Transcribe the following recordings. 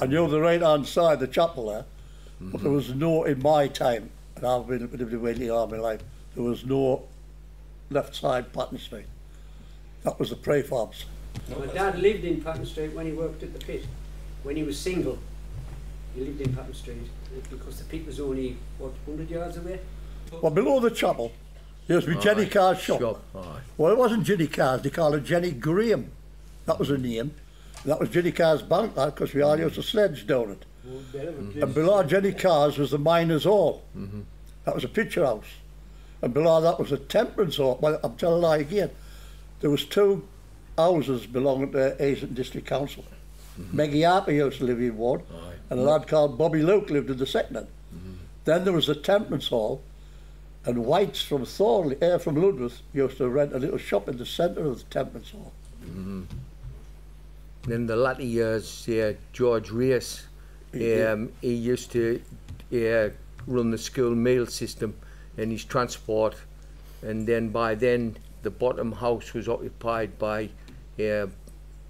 I knew the right-hand side, the chapel there, but there was no, in my time, and I've been lived in Wheatley all my life, there was no left side Patton Street. That was the prefabs. My dad lived in Patton Street when he worked at the pit. When he was single, he lived in Patton Street because the pit was only, what, 100 yards away? Well, below the chapel, there used to be Jenny Carr's shop. Well, it wasn't Jenny Carr's, they called it Jenny Graham. That was her name. And that was Jenny Carr's bank, because we all used to sledge down it. And below Jenny Carr's was the Miners' Hall. That was a picture house. And below that was a temperance hall. Well, I'm telling a lie again. There was 2 houses belonging to Asian District Council. Meggie Harper used to live in one, and a lad called Bobby Luke lived in the second. Then there was the temperance hall, and White's from Thorley, from Ludworth, used to rent a little shop in the centre of the temperance hall. In the latter years, George Rees, he used to run the school meal system and his transport, and then by then the bottom house was occupied by the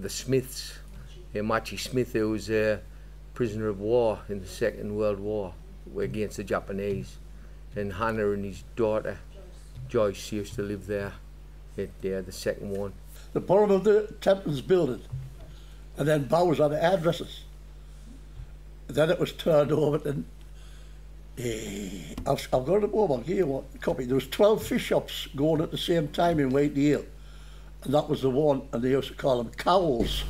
Smiths, Machi Smith, who was a prisoner of war in the Second World War against the Japanese, and Hannah and his daughter Joyce used to live there at the second one. The bottom of the temperance building, and then Bowers had the hairdressers. Then it was turned over to, I've got it over here, one copy. There was 12 fish shops going at the same time in Wheatley Hill, and that was the one, and they used to call them cowls.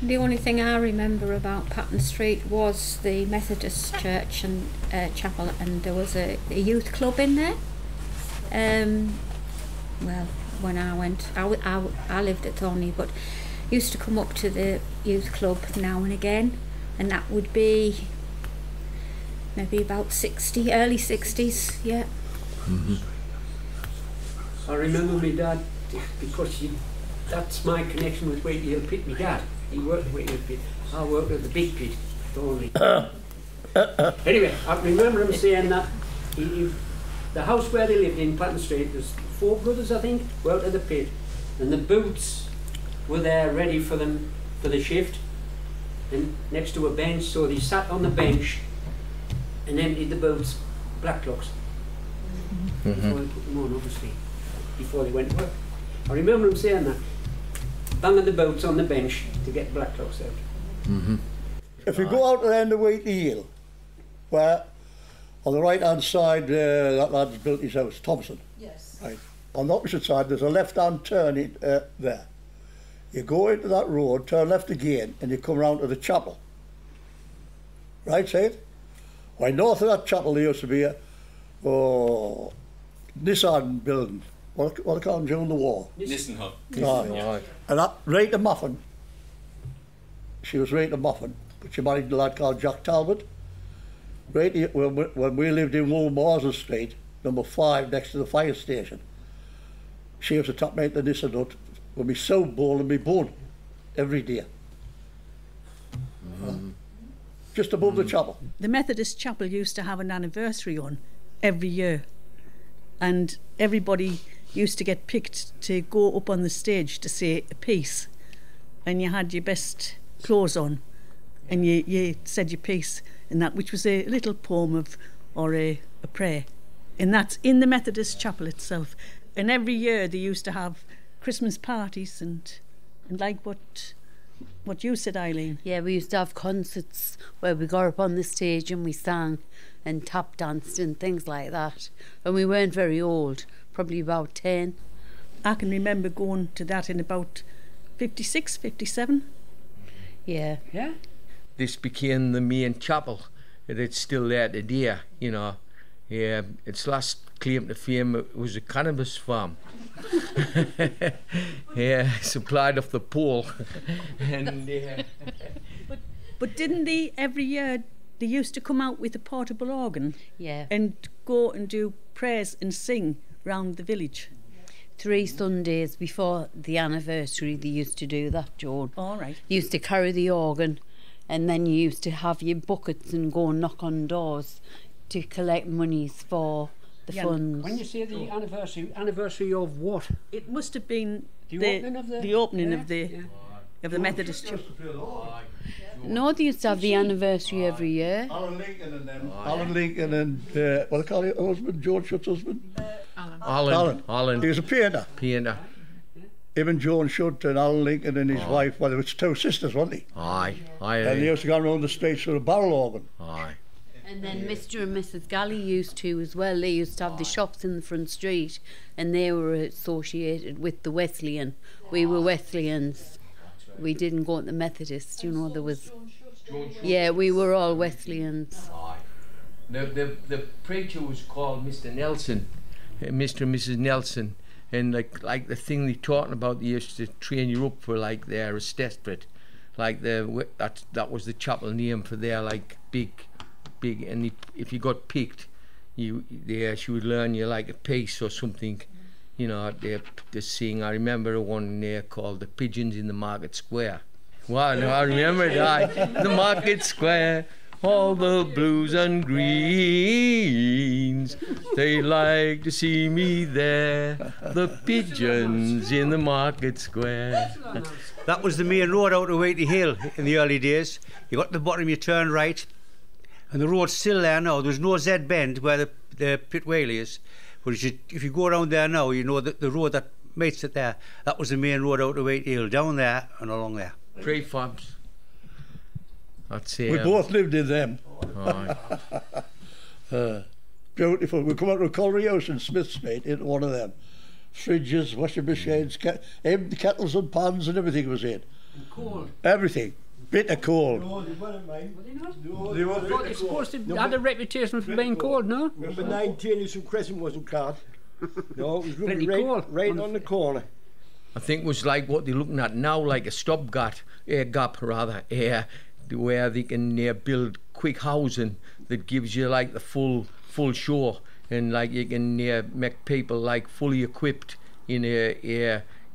The only thing I remember about Patton Street was the Methodist church and chapel, and there was a youth club in there. Well, when I went, I lived at Thornley, but used to come up to the youth club now and again, and that would be maybe about early 60s, yeah. I remember my dad, because that's my connection with Wheatley Hill Pit. My dad, he worked at Wheatley Hill Pit. I worked at the big pit, Thornley. Anyway, I remember him saying that the house where they lived in Patton Street, there's 4 brothers, I think, worked at the pit, and the boots were there ready for them for the shift, and next to a bench, so they sat on the bench and emptied the boots, black clocks, before they put them on, obviously, before they went to work. I remember him saying that, banging the boots on the bench to get black clocks out. If you go out to the end of Wheatley Hill, where on the right-hand side, that lad's built his house, Thompson. Yes. Right. On the opposite side, there's a left-hand turn there. You go into that road, turn left again, and you come round to the chapel. Right, say it? Why, north of that chapel there used to be a Nissan building. What do they call them during the war? Nissan Hut. Right. And that Rita Muffin, she was Rita Muffin, but she married a lad called Jack Talbot. Rita, when we lived in Woolmorsen Street, number 5, next to the fire station, she used to top me at the Nissan Hut with me soap bowl and me bun every day. Just above the chapel. The Methodist chapel used to have an anniversary on every year, and everybody used to get picked to go up on the stage to say a piece, and you had your best clothes on, and you said your piece, and that, which was a little poem or a prayer, and that's in the Methodist chapel itself. And every year they used to have Christmas parties and like what you said, Eileen. Yeah, we used to have concerts where we got up on the stage and we sang and tap danced and things like that. And we weren't very old, probably about 10. I can remember going to that in about 56, 57. Yeah. Yeah? This became the main chapel, and it's still there today, you know. Yeah, its last claim to fame was a cannabis farm. Yeah, supplied off the pole. And But didn't they, every year, they used to come out with a portable organ? Yeah. And go and do prayers and sing round the village? 3 Sundays before the anniversary they used to do that, Joan. All right. You used to carry the organ, and then you used to have your buckets and go and knock on doors to collect monies for the funds. When you say the anniversary of what? It must have been The opening of the... The opening of the... Yeah. of the Methodist Church. No, they used to have the anniversary every year. Alan Lincoln and them. Alan Lincoln and, what do they call it, husband? George Shutt's husband? Alan. He was a painter. Him and John Shutt and Alan Lincoln and his wife, well, it was two sisters, weren't they? Aye. And they used to go around the streets with a barrel organ. Aye. And then Mr. and Mrs. Galley used to as well. They used to have the shops in the front street, and they were associated with the Wesleyan. We were Wesleyans. We didn't go to the Methodist, you know, there was... Yeah, we were all Wesleyans. The preacher was called Mr. Nelson, Mr. and Mrs. Nelson, and like the thing they talking about, they used to train you up for like their estate, like that was the chapel name for their like big, and if you got picked, she would learn you like a piece or something, you know, to sing. I remember one there called The Pigeons in the Market Square. Wow, no, I remember that. The Market Square, all the blues and greens, they like to see me there. The pigeons in the Market Square. That was the main road out to Wheatley Hill in the early days. You got to the bottom, you turn right, and the road's still there now. There's no Z bend where the pit Wheatley is. But if you go around there now, you know that the road that makes it there, that was the main road out to Wheatley Hill, down there and along there. Prefabs. That's it. We both lived in them. Beautiful. We come out to a colliery house in Smith Street, into one of them. Fridges, washing machines, empty kettles and pans and everything was in. And coal. Everything. Bitter coal. No, they weren't, mate. Were they not? No, they weren't. They're supposed to have a reputation for being cold, no? Number 19 Eastern Crescent wasn't card. No, it was Plenty really coal. right on the corner. I think it was like what they're looking at now, like a stopgap, where they can build quick housing that gives you like the full show, and like you can make people like fully equipped in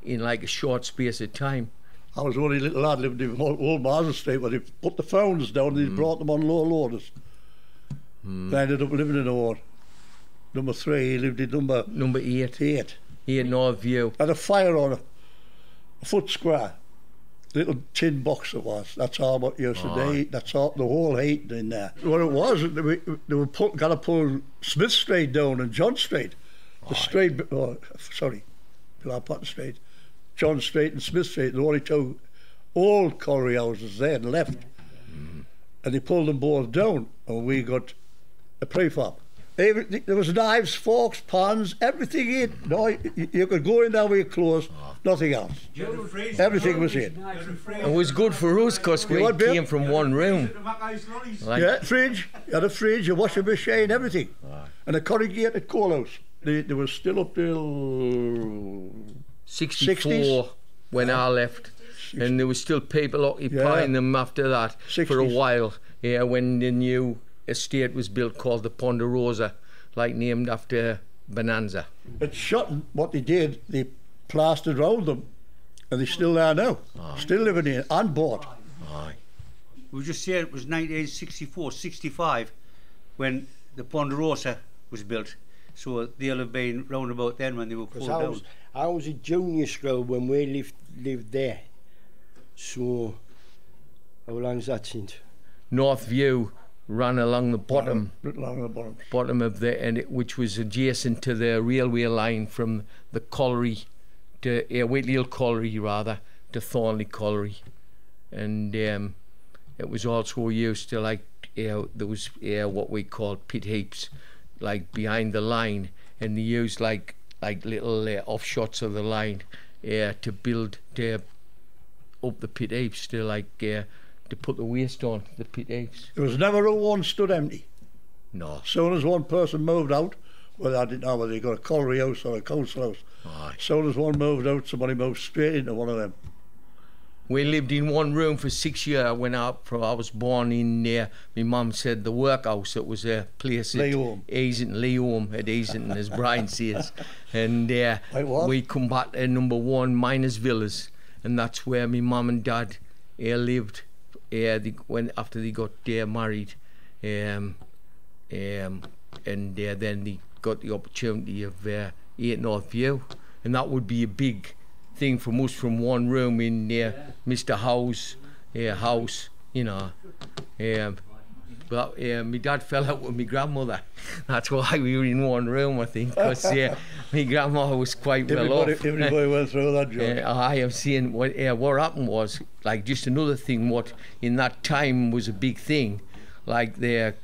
like a short space of time. I was only a little lad living in Old Marsden Street where they put the phones down and they brought them on low loaders. I ended up living in a ward. Number 3, he lived in number 8. 8 North View. Had a fire on a foot square. Little tin box it was. That's all what used to do. That's all, the whole heat in there. What it was, they were got to pull Smith Street down and John Street. The street, Pilar Potter Street. John Street and Smith Street, the only two old colliery houses there and left. And they pulled them both down, and we got a prefab. There was knives, forks, pans, everything in. No, you could go in there with your clothes, nothing else. Everything was in. It was good for us because we came from one room. Yeah, fridge. You had a fridge, a washing machine, everything. And a corrugated coal house. They were still up till 64 60s? when I left. And there was still people occupying them after that 60s. for a while. Yeah, when the new estate was built called the Ponderosa, like named after Bonanza. At Shotton, what they did, they plastered round them, and they're still there now. Still living in and bought. We just said it was 1964, 65 when the Ponderosa was built. So they'll have been round about then when they were pulled down. I was a junior school when we lived there. So how long's that since? North View ran along the bottom, Bottom of which was adjacent to the railway line from the colliery to Wheatley Hill Colliery rather to Thornley Colliery, and it was also used to like there was what we called pit heaps, like behind the line, and they used like little offshots of the line to build up the pit heaps to put the waste on the pit heaps. There was never a one stood empty. No. As soon as one person moved out, well, I didn't know whether they got a colliery house or a council house. As soon as one moved out, somebody moved straight into one of them. We lived in one room for 6 years when I was born in there. My mum said the workhouse, it was a place at Leholm at Easington, as Brian says. And we come back to number 1 Miners Villas, and that's where my mum and dad lived after they got married. And then they got the opportunity of 8 North View, and that would be a big thing from us from one room in Mr. Howe's house, you know. But my dad fell out with my grandmother. That's why we were in one room, I think, because my grandma was quite well off. Everybody went through that, George. I am seeing what happened was, like, just another thing, what in that time was a big thing, like the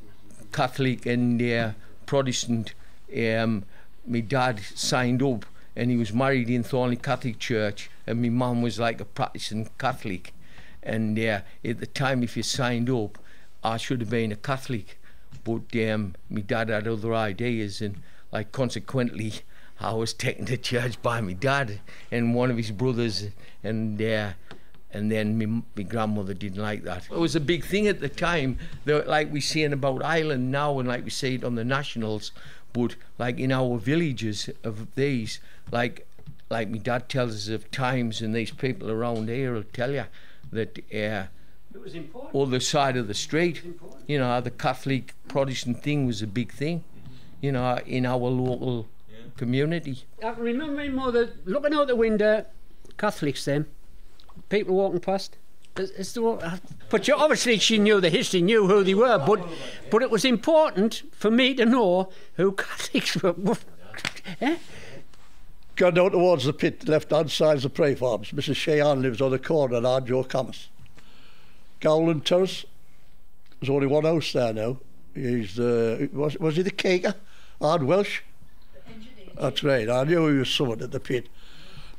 Catholic and Protestant. My dad signed up, and he was married in Thornley Catholic Church, and my mum was like a Protestant Catholic. And at the time, if you signed up, I should have been a Catholic, but my dad had other ideas, and like consequently, I was taken to church by my dad and one of his brothers, and then my grandmother didn't like that. It was a big thing at the time, like we're saying about Ireland now, and like we say it on the nationals, but like in our villages of these, like my dad tells us of times, and these people around here will tell you that It was important. other side of the street, you know, the Catholic Protestant thing was a big thing, you know, in our local community. I can remember my mother looking out the window, Catholics then, people walking past. But obviously she knew the history, knew who they were, but it was important for me to know who Catholics were. Gone down towards the pit, left-hand side of the prey farms. Mrs. Sheehan lives on the corner of our Joe Camas. Gowland Terrace, there's only one house there now. He's was he the caker? Ard Welsh? That's right, I knew he was someone at the pit.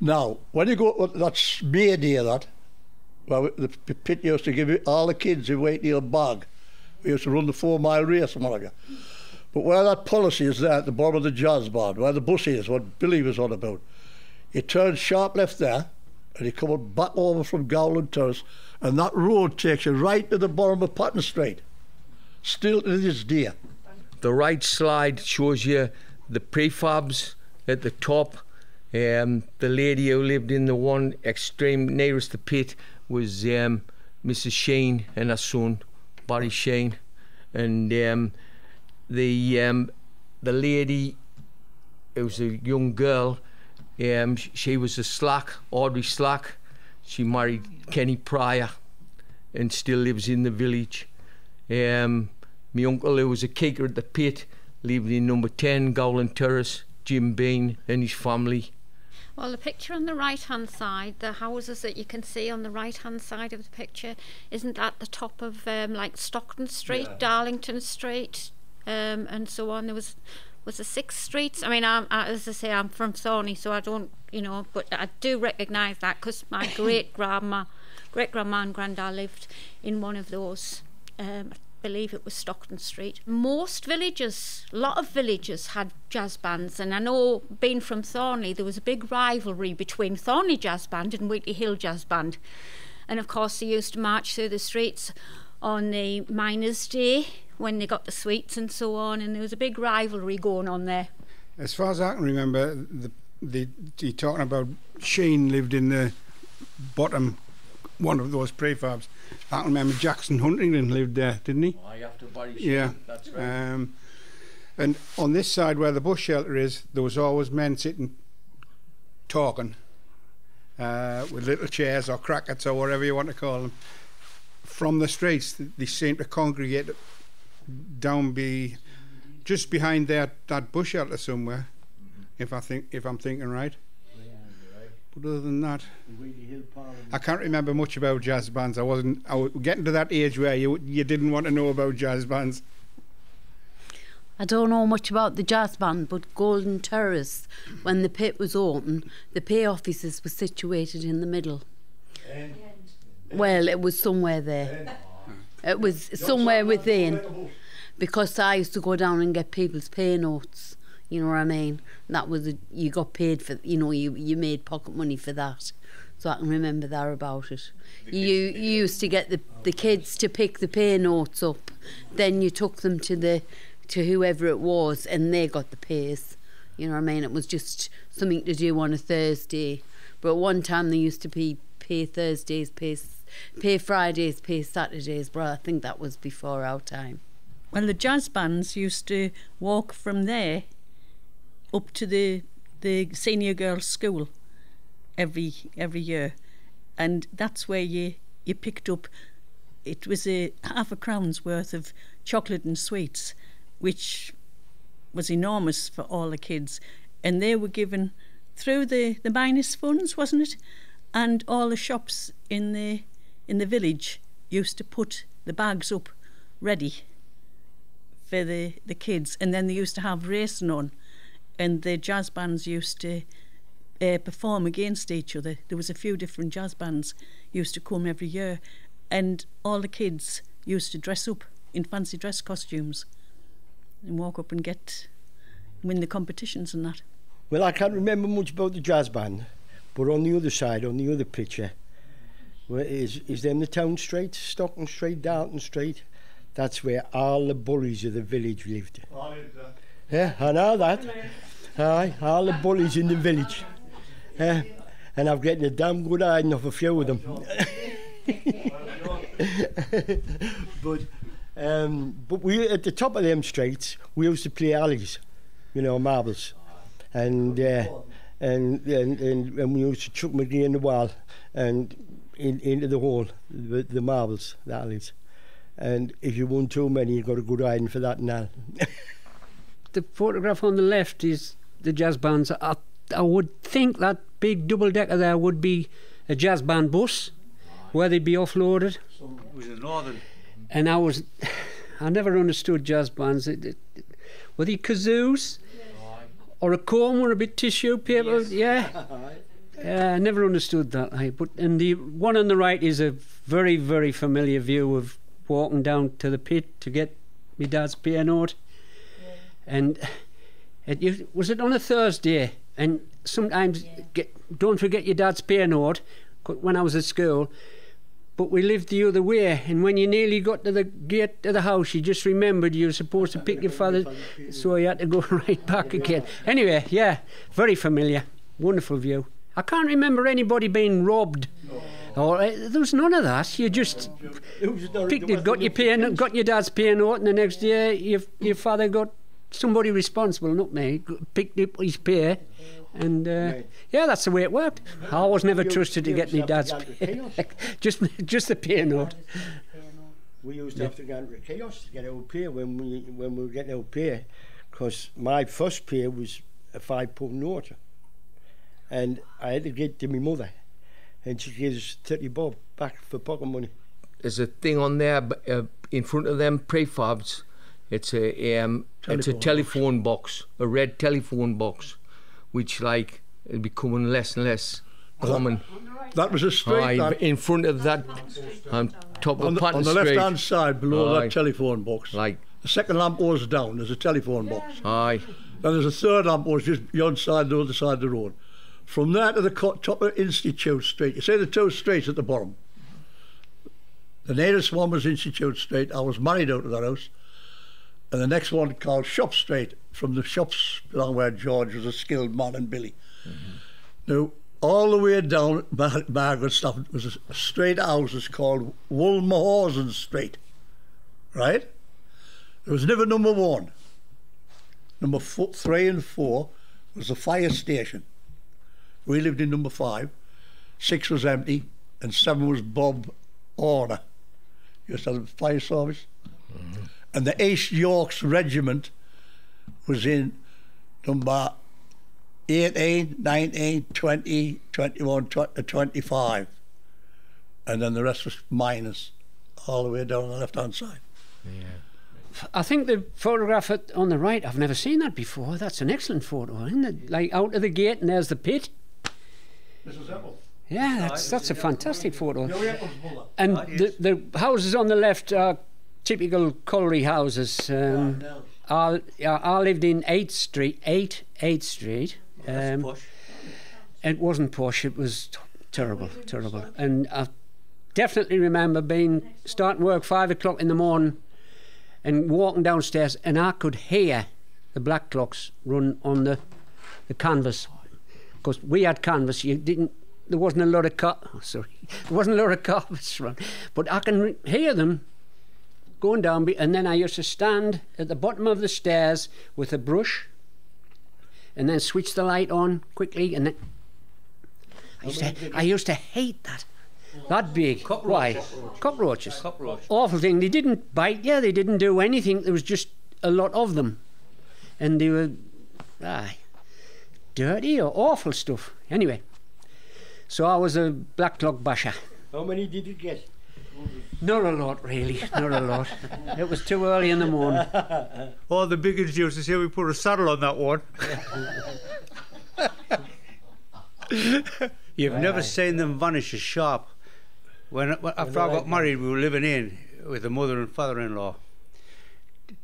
Now, when you go, that's May Day, that. Well, the pit used to give all the kids in Wheatley a bag. We used to run the 4-mile race, something like that. But where that policy is there at the bottom of the jazz band, where the bus is, what Billy was on about, you turn sharp left there, and you come back over from Gowland Terrace, and that road takes you right to the bottom of Patton Street. Still to this day. The right slide shows you the prefabs at the top. The lady who lived in the one extreme nearest the pit was Mrs. Sheen and her son, Barry Sheen. And the lady, it was a young girl, she was a Slack, Audrey Slack. She married Kenny Pryor and still lives in the village. My uncle, who was a keeper at the pit, lived in number 10 Gowland Terrace, Jim Bean and his family. Well, the picture on the right-hand side, the houses that you can see on the right-hand side of the picture, isn't that the top of like Stockton Street, Darlington Street, and so on? There was the 6 streets. I mean, as I say, I'm from Thorney, so I don't, you know, but I do recognise that because my great-grandma and granddad lived in one of those. I believe it was Stockton Street. Most villages, a lot of villages had jazz bands, and I know, being from Thorney, there was a big rivalry between Thorney Jazz Band and Wheatley Hill Jazz Band. And of course they used to march through the streets on the Miners' Day when they got the sweets and so on, and there was a big rivalry going on there. As far as I can remember, you're talking about Sheen lived in the bottom one of those prefabs. I can remember Jackson Huntington lived there, didn't he? I have to bury Sheen, yeah, that's right. And on this side where the bus shelter is, there was always men sitting talking with little chairs or crackets or whatever you want to call them. From the streets, they seem to congregate down just behind that bus shelter somewhere, if I'm thinking right. But other than that, I can't remember much about jazz bands. I was getting to that age where you didn't want to know about jazz bands. I don't know much about the jazz band, but Golden Terrace, when the pit was open, the pay offices were situated in the middle. Well, it was somewhere there. It was somewhere within, because I used to go down and get people's pay notes. You know what I mean? That was you got paid for. You know, you made pocket money for that. So I can remember that about it. You used to get the kids to pick the pay notes up, then you took them to whoever it was, and they got the pays. You know what I mean? It was just something to do on a Thursday. But at one time they used to pay Thursdays, pay Fridays, pay Saturdays. But I think that was before our time. Well, the jazz bands used to walk from there up to the senior girls' school, every year, and that's where you picked up. It was a half a crown's worth of chocolate and sweets, which was enormous for all the kids, and they were given through the minus funds, wasn't it? And all the shops in the village used to put the bags up ready for the kids, and then they used to have racing on, and the jazz bands used to perform against each other. There was a few different jazz bands used to come every year, and all the kids used to dress up in fancy dress costumes and walk up and win the competitions and that. Well, I can't remember much about the jazz band, but on the other side, on the other picture, is them the town street, Stockton Street, Darton Street? That's where all the bullies of the village lived. Yeah, I know that. Aye, all the bullies in the village. And I'm getting a damn good hiding off a few of them. But we, at the top of them streets, we used to play alleys, you know, marbles, and we used to chuck McGee in the wall and into the hole, the marbles, the alleys. And if you won too many, you got a good hiding for that now. The photograph on the left is the jazz bands. I would think that big double-decker there would be a jazz band bus where they'd be offloaded. So it was a northern. And I never understood jazz bands. Were they kazoos? Or a comb or a bit tissue paper? Yes. Yeah. I never understood that. And the one on the right is a very, very familiar view of walking down to the pit to get my dad's pay note. And was it on a Thursday? And sometimes don't forget your dad's pay note when I was at school. But we lived the other way, and when you nearly got to the gate of the house, you just remembered you were supposed to pick your father, so you had to go right back again. Anyway, yeah, very familiar, wonderful view. I can't remember anybody being robbed. There was none of that. You just picked it, got your dad's pay note, and the next day your father got somebody responsible, not me, picked up his pay. And yeah, that's the way it worked. I was never trusted to get my dad's pay. just the pay note. We used to have to go into a kiosk to get our pay when we were getting our pay, because my first pay was a £5 note, and I had to get to my mother, and she gave us 30 bob back for pocket money. There's a thing on there in front of them prefabs. It's a telephone box, a red telephone box, which is becoming less and less common. That was a street. In front of that, on top of Patton Street. On the left-hand side, below that telephone box. The second lamp was down, there's a telephone box. Aye. Then there's a third lamp was just beyond the other side of the road. From there to the top of Institute Street, you see the two streets at the bottom. The nearest one was Institute Street. I was married out of that house. And the next one called Shop Street, from the shops along where George was a skilled man and Billy. Now, all the way down Margaret stuff was a straight houses called Woolmahorsen Street, right? There was never number 1. Number 3 and 4 was the fire station. We lived in number 5. 6 was empty, and 7 was Bob Order. You used to have the fire service. And the East Yorks Regiment was in number 18, 19, 20, 21, 25. And then the rest was miners, all the way down on the left-hand side. Yeah. I think the photograph on the right, I've never seen that before. That's an excellent photo, isn't it? Like out of the gate and there's the pit. Mrs. Apple. Yeah, that's a fantastic photo. And the houses on the left are typical colliery houses. I lived in 8th Street. It wasn't posh, it was terrible. And I definitely remember starting work 5 o'clock in the morning and walking downstairs, and I could hear the black clocks run on the canvas, because we had canvas. There wasn't a lot of carpets run, but I can hear them going down, and then I used to stand at the bottom of the stairs with a brush and then switch the light on quickly, and then I used to hate that. That big. Cockroaches. Why? Cockroaches. Cockroach. Awful thing. They didn't bite you. They didn't do anything. There was just a lot of them. And they were dirty or awful stuff. Anyway, so I was a black clock basher. How many did you get? Not a lot, really. Not a lot. It was too early in the morning. Oh, the biggest used to say we put a saddle on that one. You've never seen them vanish as sharp. After I got married, we were living in with the mother and father-in-law,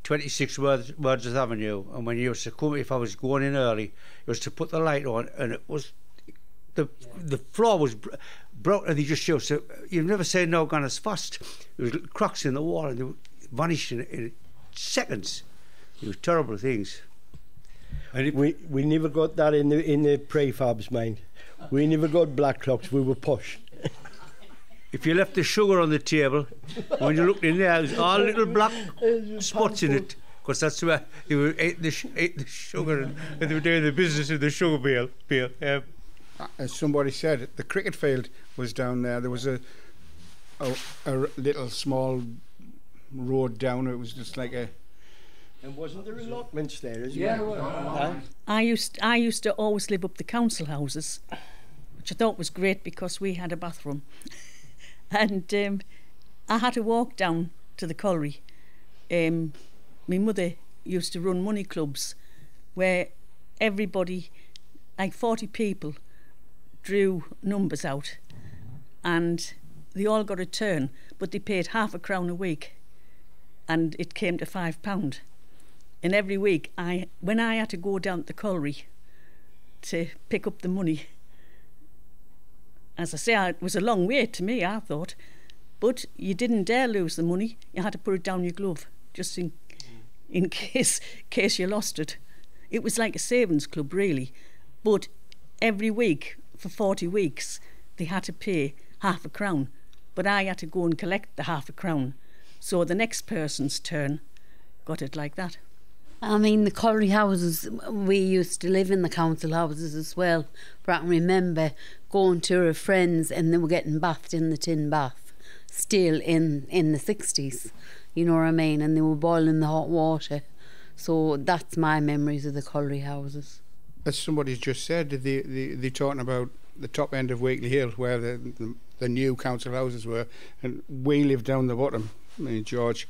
26 Wordsworth Avenue, and when you used to come, if I was going in early, you used to put the light on, and it was the floor was broke, and they just used to. You've never seen no gone as fast. There was little cracks in the wall, and they vanished in seconds. It was terrible things. And we never got that in the prefabs, mind. We never got black clocks. We were posh. if you left the sugar on the table, when you looked in there, there's all little black spots in it, because that's where they were ate the sugar and they were doing the business of the sugar beer. As somebody said, the cricket field was down there. There was a little small road down. It was just like a. And wasn't there allotments there as well? Yeah. I used to always live up the council houses, which I thought was great because we had a bathroom. And I had to walk down to the colliery. My mother used to run money clubs where everybody, like 40 people, drew numbers out and they all got a turn, but they paid £0.50 a week and it came to £5. And every week, when I had to go down to the colliery to pick up the money, as I say, it was a long way to me, I thought, but you didn't dare lose the money. You had to put it down your glove, just in case you lost it. It was like a savings club, really. But every week, for 40 weeks, they had to pay £0.50. But I had to go and collect the £0.50. So the next person's turn got it like that. I mean, the colliery houses, we used to live in the council houses as well. But I can remember going to our friends and they were getting bathed in the tin bath, still in the 60s, you know what I mean? And they were boiling the hot water. So that's my memories of the colliery houses. As somebody's just said, they're talking about the top end of Wheatley Hill, where the new council houses were, and we lived down the bottom. I mean, George,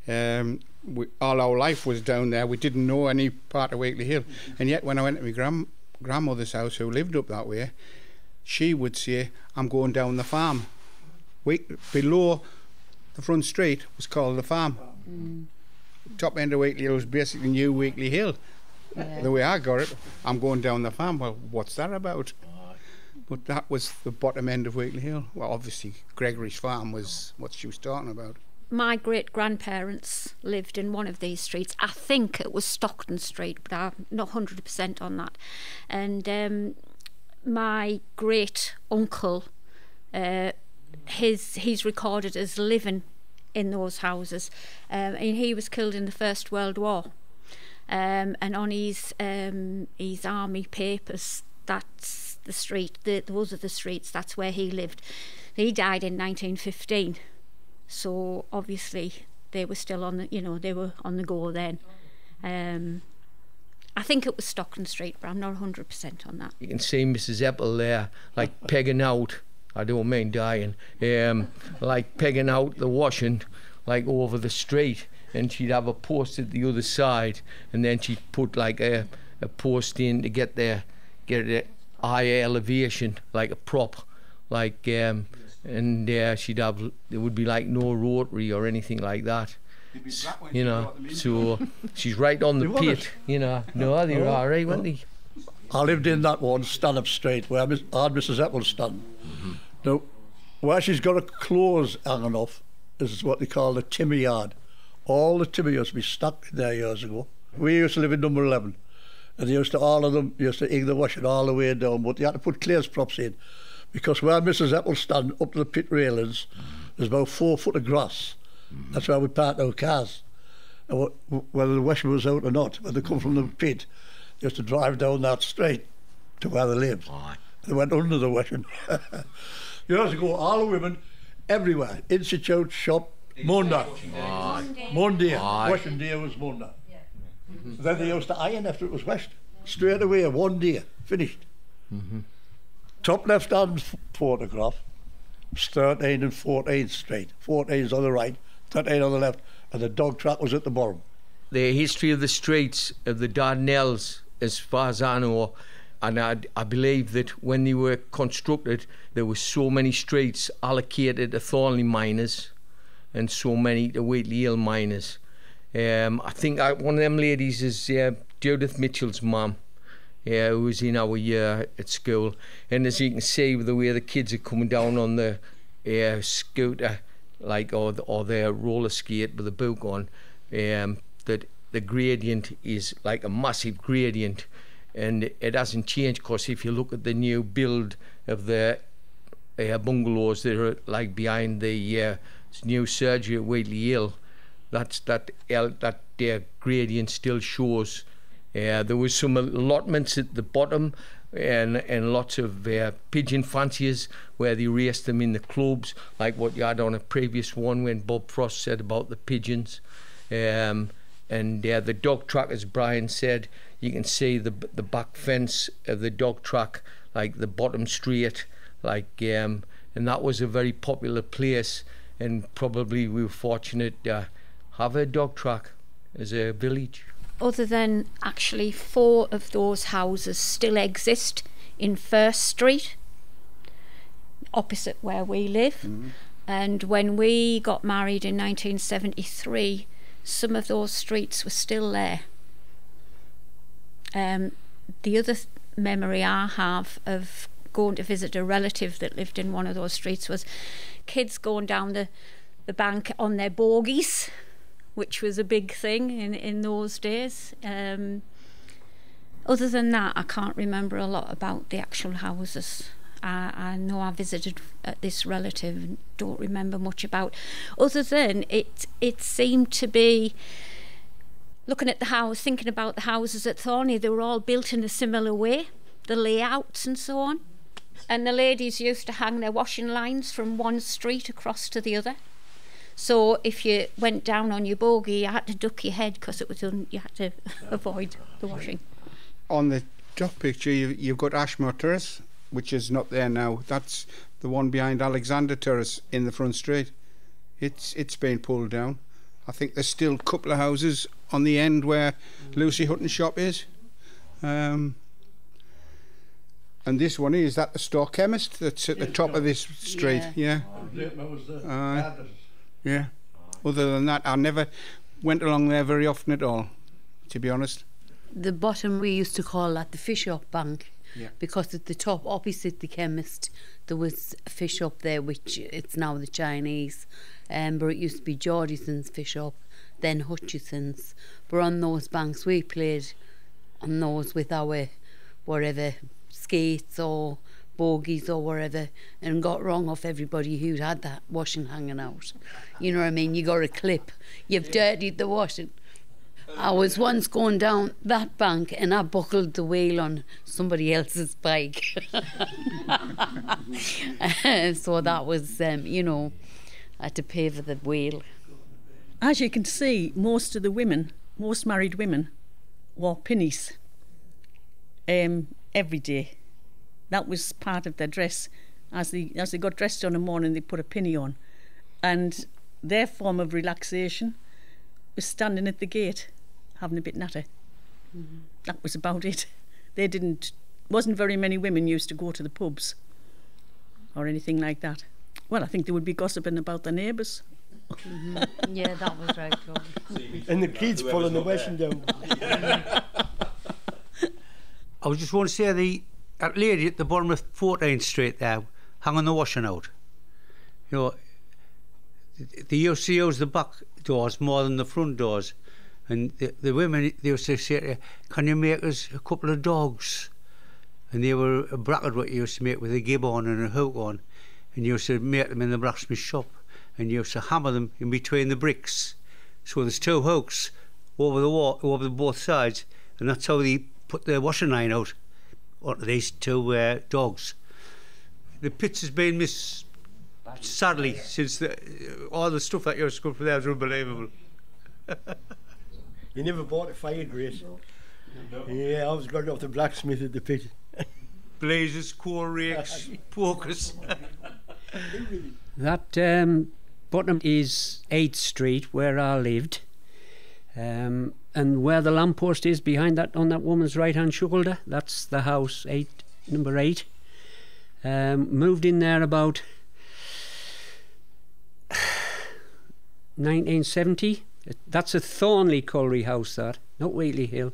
all our life was down there. We didn't know any part of Wheatley Hill, and yet when I went to my grandmother's house, who lived up that way, she would say, "I'm going down the farm." Below the front street was called the farm. Top end of Wheatley Hill was basically new Wheatley Hill. The way I got it, I'm going down the farm. Well, what's that about? But that was the bottom end of Wheatley Hill. Well, obviously Gregory's farm was what she was talking about. My great-grandparents lived in one of these streets. I think it was Stockton Street, but I'm not 100% on that. And my great-uncle, he's recorded as living in those houses. And he was killed in the First World War. And on his army papers, that's the street, those are the streets, that's where he lived. He died in 1915. So obviously they were still on the, they were on the go then. I think it was Stockton Street, but I'm not 100% on that. You can see Mrs. Eppel there, like pegging out, I don't mean dying, like pegging out the washing, like over the street, and she'd have a post at the other side, and then she'd put like a post in to get it high elevation, like a prop, like and she'd have, there would be like no rotary or anything like that, so she's right on the pit, no, they were all right, weren't they? I lived in that one, Stanhope Street, where I had Mrs. Eccleston. Now, where she's got her clothes hanging off is what they call the timber yard. All the timber used to be stuck there years ago. We used to live in number 11, and all of them used to hang the washing all the way down, but you had to put clears props in, because where Mrs. Eccleston up to the pit railings, there's about 4 foot of grass. That's where we parked our cars. And whether the washing was out or not, when they come from the pit, they used to drive down that straight to where they lived. They went under the washing. You had to go, all the women, everywhere. Institute, shop, Monday. Monday. Washing day was Monday. Then they used to iron after it was washed. Straight away, one day, finished. Top left-hand photograph, 13 and 14th Street. 14's on the right, 13 on the left, and the dog track was at the bottom. The history of the streets of the Dardanelles, as far as I know, and I believe that when they were constructed, there were so many streets allocated to Thornley miners and so many to Wheatley Hill miners. I think one of them ladies is Judith Mitchell's mum, who was in our year at school. And as you can see, with the way the kids are coming down on the scooter, like or their roller skate with the boot on, that the gradient is like a massive gradient, and it hasn't changed. Because if you look at the new build of the bungalows that are like behind the new surgery at Wheatley Hill, that gradient still shows. There was some allotments at the bottom, and lots of pigeon fanciers where they raced them in the clubs, like what you had on a previous one when Bob Frost said about the pigeons. And the dog track, as Brian said, you can see the back fence of the dog track, like the bottom straight, and that was a very popular place, and probably we were fortunate to have a dog track as a village. Other than actually 4 of those houses still exist in First Street, opposite where we live. And when we got married in 1973, some of those streets were still there. The other memory I have of going to visit a relative that lived in one of those streets was kids going down the bank on their bogies, which was a big thing in those days. Other than that, I can't remember a lot about the actual houses. I know I visited this relative and don't remember much about, other than it seemed to be, looking at the house, thinking about the houses at Thorney, they were all built in a similar way, the layouts and so on. And the ladies used to hang their washing lines from one street across to the other. So if you went down on your bogey, you had to duck your head because you had to avoid the washing. On the top picture, you've got Ashmore Terrace, which is not there now. That's the one behind Alexander Terrace in the front street. It's been pulled down. I think there's still a couple of houses on the end where Lucy Hutton's shop is. And this one is that the store chemist that's at the top of this street. Yeah. Yeah. Other than that, I never went along there very often at all, to be honest. The bottom, we used to call that the fish up bank. Yeah. Because at the top, opposite the chemist, there was a fish up there, which it's now the Chinese. But it used to be Georgeson's fish up, then Hutchison's. But on those banks, we played on those with our whatever skates or bogies or whatever, and got wrong off everybody who'd had that washing hanging out. You know what I mean? You got a clip. You've dirtied the washing. I was once going down that bank and I buckled the wheel on somebody else's bike. So that was, I had to pay for the wheel. As you can see, most of the women, most married women, wore pinnies every day. That was part of their dress. As they got dressed in the morning, they put a pinny on. And their form of relaxation was standing at the gate, having a bit natter. That was about it. Wasn't very many women used to go to the pubs or anything like that. Well, I think they would be gossiping about their neighbours. Yeah, that was right, Claude. And the kids pulling the washing down. I was just want to say that lady at the bottom of 14th Street there, hanging the washing out. They used to use the back doors more than the front doors. And the women, they used to say to her, can you make us a couple of dogs? And they were a bracket what you used to make with a gib on and a hook on. And you used to make them in the blacksmith shop. And you used to hammer them in between the bricks. So there's 2 hooks over the wall, over both sides. And that's how they put the washing line out onto these two dogs. The pits has been missed sadly since all the stuff that used to come from there is unbelievable. You never bought a fire grate? No. Yeah, I was going off the blacksmith at the pit. Blazes, coal rakes, pokers. That bottom is 8th Street where I lived, and where the lamppost is behind that on that woman's right hand shoulder, that's the house, number 8. Moved in there about 1970. That's a Thornley colliery house, that, not Wheatley Hill.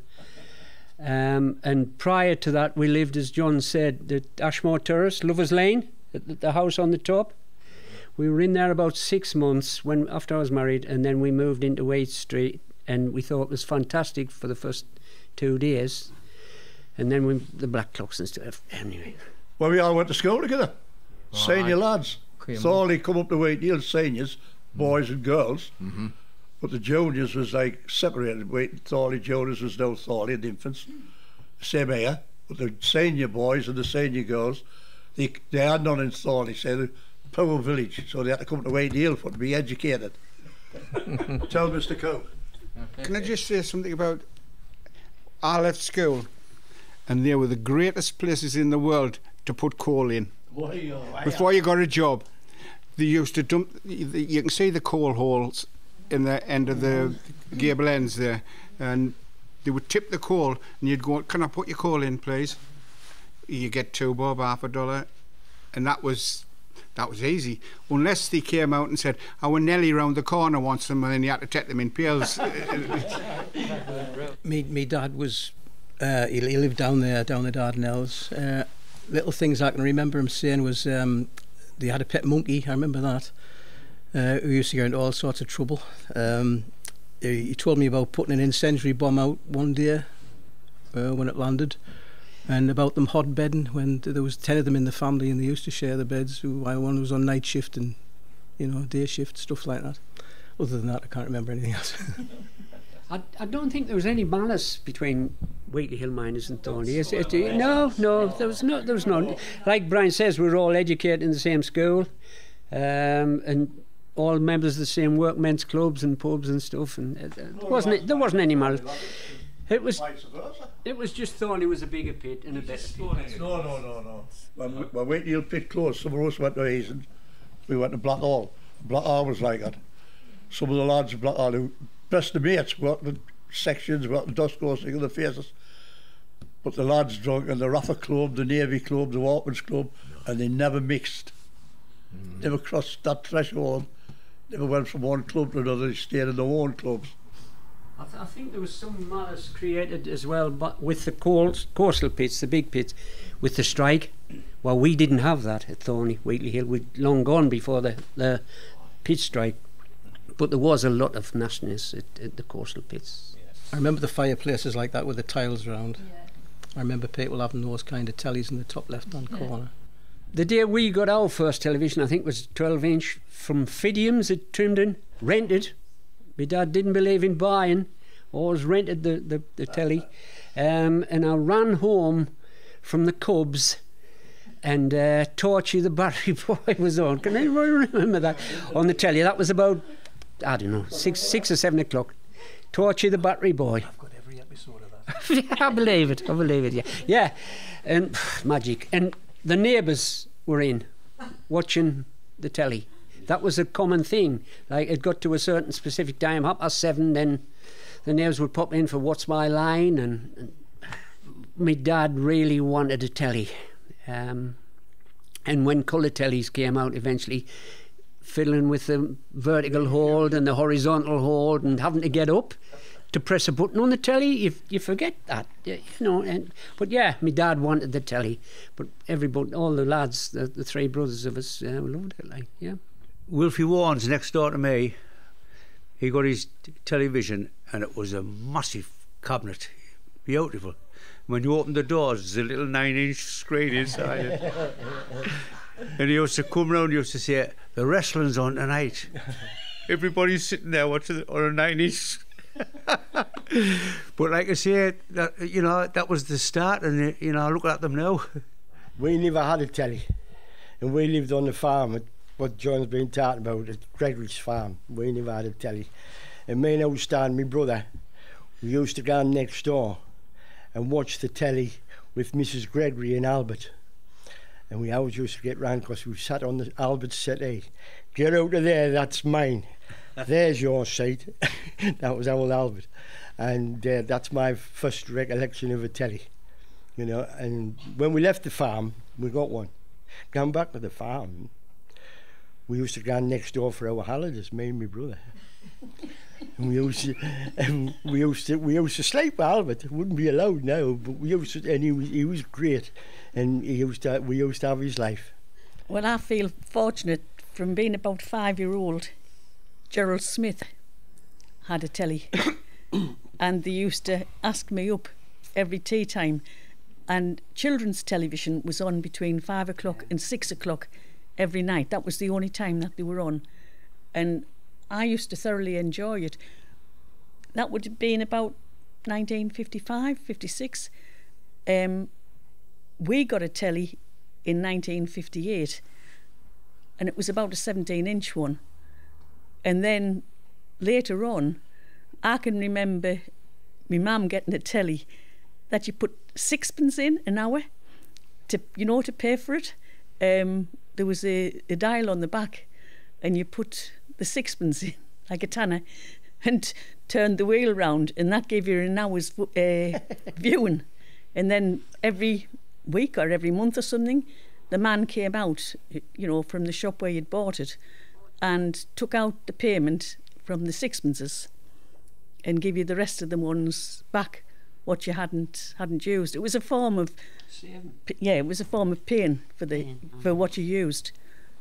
And prior to that we lived, as John said, at Ashmore Terrace, Lovers Lane, the house on the top. We were in there about 6 months after I was married, and then we moved into 8th Street, and we thought it was fantastic for the first 2 days, and then the black clocks and stuff. Anyway. Well, we all went to school together, senior lads. Thornley come up to Wheatley Hill, seniors, boys and girls. But the juniors was like separated. Thornley juniors was now Thornley and infants. Same here. But the senior boys and the senior girls, they had none in Thornley, say the poor village, so they had to come to Wheatley Hill for to be educated. Tell Mr. Coe. Can I just say something about, I left school and they were the greatest places in the world to put coal in. Before you got a job, they used to dump, you can see the coal holes in the end of the gable ends there, and they would tip the coal and you'd go, can I put your coal in please? You get 2 bob, $50, and that was easy, unless they came out and said, I were Nelly round the corner once, and then you had to take them in pails. Me dad was, he lived down the Dardanelles. Little things I can remember him saying was, they had a pet monkey, I remember that, who used to get into all sorts of trouble. He told me about putting an incendiary bomb out one day when it landed, and about them hot bedding when there was 10 of them in the family and they used to share the beds. One was on night shift and day shift, stuff like that. Other than that, I can't remember anything else. I don't think there was any malice between Wheatley Hill miners and Thornley. No, there was no. Like Brian says, we were all educated in the same school, and all members of the same workmen's clubs and pubs and stuff. And there wasn't any malice. It was just Thornley was a bigger pit and a better pit. No. When Wheatley Hill pit closed, some of us went to Hazen. We went to Blackhall. Blackhall was like that. Some of the lads in Blackhall who best of mates worked in sections, worked in dust coursing in the faces. But the lads drunk in the Raffa Club, the Navy Club, the Walkman's Club, and they never mixed. Never crossed that threshold. Never went from one club to another. They stayed in their own clubs. I think there was some malice created as well, but with the coastal pits, the big pits, with the strike. Well, we didn't have that at Thornley, Wheatley Hill. We'd long gone before the pit strike. But there was a lot of nastiness at the coastal pits. I remember the fireplaces like that with the tiles around. I remember people having those kind of tellies in the top left-hand corner. The day we got our first television, I think, was 12-inch from Fidium's at Trimden, rented. My dad didn't believe in buying, always rented the telly. And I ran home from the Cubs, and Torchy the Battery Boy was on. Can anyone remember that? On the telly. That was about, I don't know, 6 or 7 o'clock. Torchy the Battery Boy. I've got every episode of that. I believe it, yeah. Yeah, and magic. And the neighbours were in, watching the telly. That was a common thing. Like, it got to a certain specific time, 7:30, then the neighbours would pop in for What's My Line, and my dad really wanted a telly. And when colour tellies came out eventually, fiddling with the vertical hold and the horizontal hold and having to get up to press a button on the telly, you forget that, but yeah, my dad wanted the telly, but everybody, all the lads, the 3 brothers of us, loved it, like, yeah. Wilfie Warren's next door to me, he got his television and it was a massive cabinet, beautiful. When you opened the doors, there's a little 9-inch screen inside it. And he used to come round, he used to say, the wrestling's on tonight. Everybody's sitting there watching it on a 9-inch. But like I say, that, you know, that was the start, and you know, look at them now. We never had a telly, and we lived on the farm at what John's been talking about, at Gregory's farm. We never had a telly. And me and old Stan, my brother, we used to go next door and watch the telly with Mrs. Gregory and Albert. And we always used to get round because we sat on the Albert's settee. Get out of there, that's mine. There's your seat. That was old Albert. And that's my first recollection of a telly. You know, and when we left the farm, we got one. Going back to the farm, we used to go next door for our holidays, me and my brother. And we used to sleep with Albert. It wouldn't be allowed now, but we used to, and he was great, and we used to have his life. Well, I feel fortunate from being about 5-year-old. Gerald Smith had a telly, and they used to ask me up every tea time, and children's television was on between 5 o'clock and 6 o'clock every night. That was the only time that they were on, and I used to thoroughly enjoy it. That would have been about 1955, 56. We got a telly in 1958, and it was about a 17-inch one. And then later on, I can remember my mum getting a telly that you put sixpence in an hour to, you know, to pay for it. There was a dial on the back, and you put the sixpence in, like a tanner, and turned the wheel round, and that gave you an hour's viewing. And then every week or every month or something, the man came out, you know, from the shop where you'd bought it, and took out the payment from the sixpences and give you the rest of the ones back, what you hadn't used. It was a form of it was a form of paying for what you used.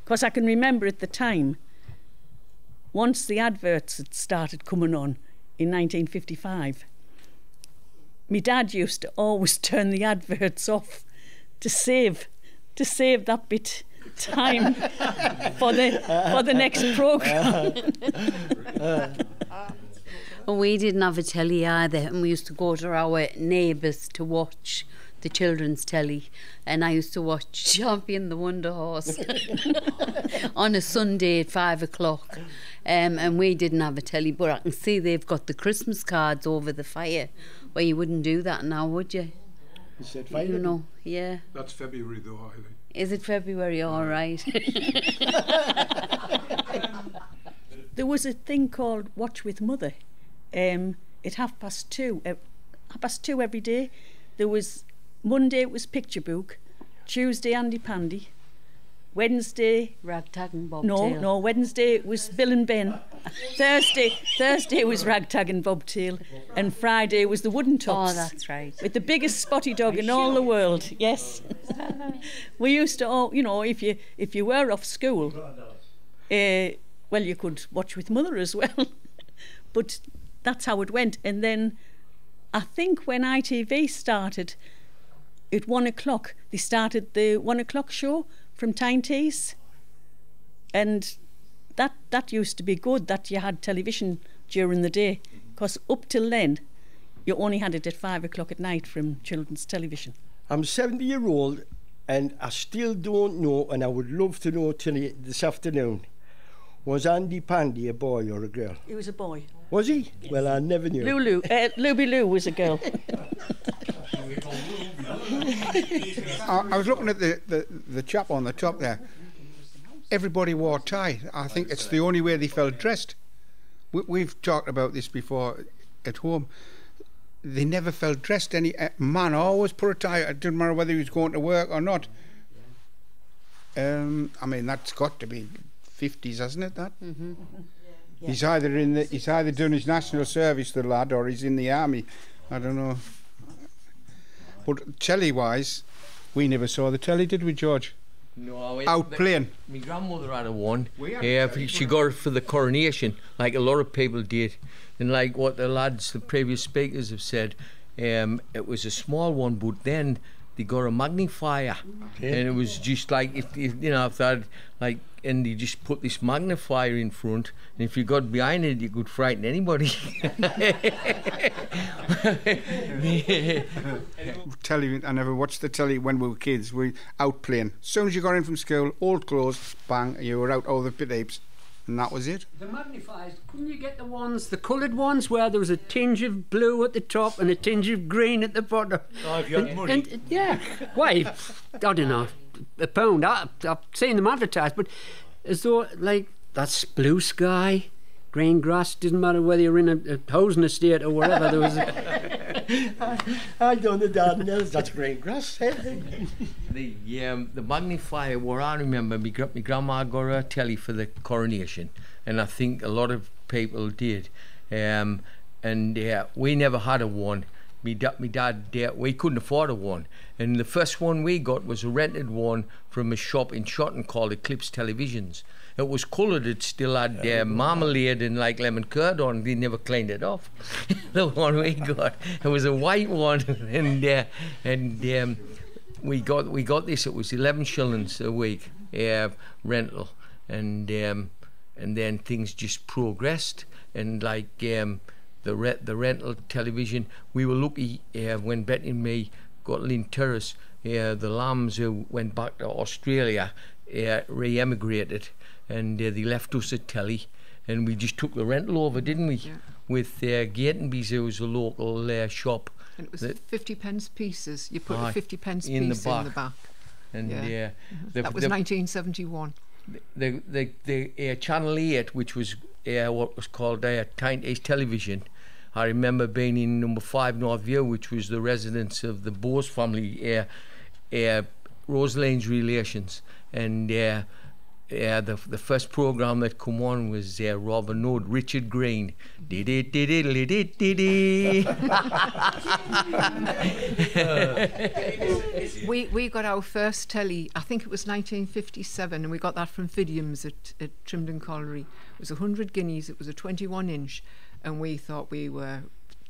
Because I can remember at the time, once the adverts had started coming on in 1955, my dad used to always turn the adverts off to save that bit time for the next programme. Well, we didn't have a telly either, and we used to go to our neighbours to watch the children's telly, and I used to watch Champion the Wonder Horse on a Sunday at 5 o'clock. And we didn't have a telly, but I can see they've got the Christmas cards over the fire, where you wouldn't do that now, would you? You said fire? You know, yeah. That's February though, I think. Is it February? All right. There was a thing called Watch with Mother. At 2:30, 2:30 every day. There was Monday it was Picture Book, Tuesday Andy Pandy, Wednesday Ragtag and Bobtail. No, Wednesday it was Bill and Ben. Thursday was Ragtag and Bobtail, and Friday was the Wooden Tops. Oh, that's right. With the biggest spotty dog in all the world. Yes. We used to all, you know, if you were off school, well, you could watch with Mother as well. But that's how it went. And then I think when ITV started at 1 o'clock, they started the 1 o'clock show from Tyne Tees, and that used to be good, that you had television during the day, because up till then you only had it at 5 o'clock at night from children's television. I'm 70-year-old, and I still don't know, and I would love to know till this afternoon, was Andy Pandy a boy or a girl? He was a boy. Was he? Yes. Well, I never knew. Luby Lou was a girl. I was looking at the chap on the top there. Everybody wore tie. I think it's the only way they felt dressed. We've talked about this before at home. They never felt dressed. Any man always put a tie. It didn't matter whether he was going to work or not. I mean, that's got to be 50s, hasn't it? That. Mm-hmm. Yeah. He's either done his national service, the lad, or he's in the army. I don't know. But telly-wise, we never saw the telly, did we, George? No, out playing. My grandmother had a one. She got it for the coronation, like a lot of people did. And like what the previous speakers have said, it was a small one, but then they got a magnifier, and it was just like if that like, and they just put this magnifier in front, and if you got behind it, you could frighten anybody. Telly, I never watched the telly when we were kids. We out playing. As soon as you got in from school, old clothes, bang, you were out all the pit apes, and that was it. The magnifiers, couldn't you get the coloured ones where there was a tinge of blue at the top and a tinge of green at the bottom? Oh, if you had money. Yeah, why? I don't know, a pound. I've seen them advertised, but as though like that's blue sky, green grass. Didn't matter whether you're in a housing estate or whatever. There was. I done the Dardanelles. That's green grass. The magnifier, what I remember, my grandma got a telly for the coronation, and I think a lot of people did, and we never had a one. Me dad, we couldn't afford a one, and the first one we got was a rented one from a shop in Shotton called Eclipse Televisions. It was coloured. It still had marmalade and like lemon curd on. They never cleaned it off. The one we got, it was a white one, and we got this. It was 11 shillings a week rental, and then things just progressed, and like the rental television. We were lucky when Betty and me got Lynn Terrace. The Lambs who went back to Australia re-emigrated, and they left us a telly, and we just took the rental over, didn't we? Yeah. With Gatenby's, who was a local shop. And it was 50 pence pieces. You put a 50 pence in piece in the back. And that was 1971. The Channel 8, which was what was called Tiny Television. I remember being in number 5 North View, which was the residence of the Bose family, Roselane's relations, and the first programme that come on was Robin Hood, Richard Green. We got our first telly, I think it was 1957, and we got that from Fidium's at Trimden Colliery. It was 100 guineas, it was a 21-inch, and we thought we were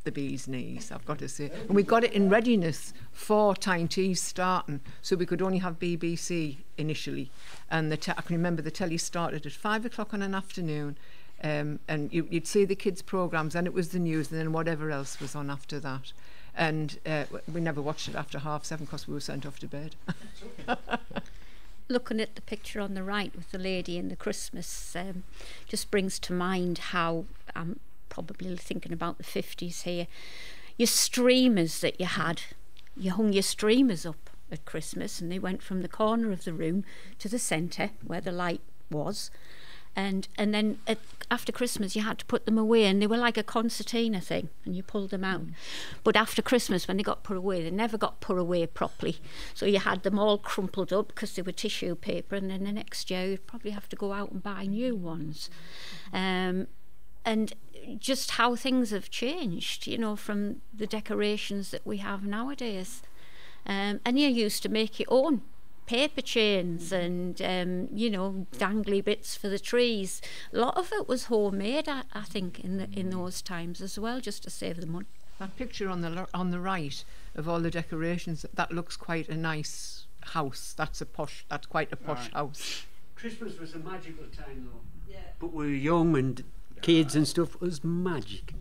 the bee's knees, I've got to say. And we got it in readiness for Tyne Tees starting, so we could only have BBC initially. And I can remember the telly started at 5 o'clock on an afternoon, and you'd see the kids' programmes, and it was the news, and then whatever else was on after that. And we never watched it after 7:30 because we were sent off to bed. Looking at the picture on the right with the lady in the Christmas just brings to mind how I'm probably thinking about the 50s here. Your streamers that you had, you hung your streamers up at Christmas, and they went from the corner of the room to the centre where the light was, and then after Christmas you had to put them away, and they were like a concertina thing, and you pulled them out. But after Christmas, when they got put away, they never got put away properly, so you had them all crumpled up because they were tissue paper, and then the next year you'd probably have to go out and buy new ones. And just how things have changed, you know, from the decorations that we have nowadays. And you used to make your own paper chains and, you know, dangly bits for the trees. A lot of it was homemade, I think, in those times as well, just to save the money. That picture on the right of all the decorations, that looks quite a nice house. That's quite a posh house. Christmas was a magical time, though. Yeah. But we were young, and kids and stuff. It was magic.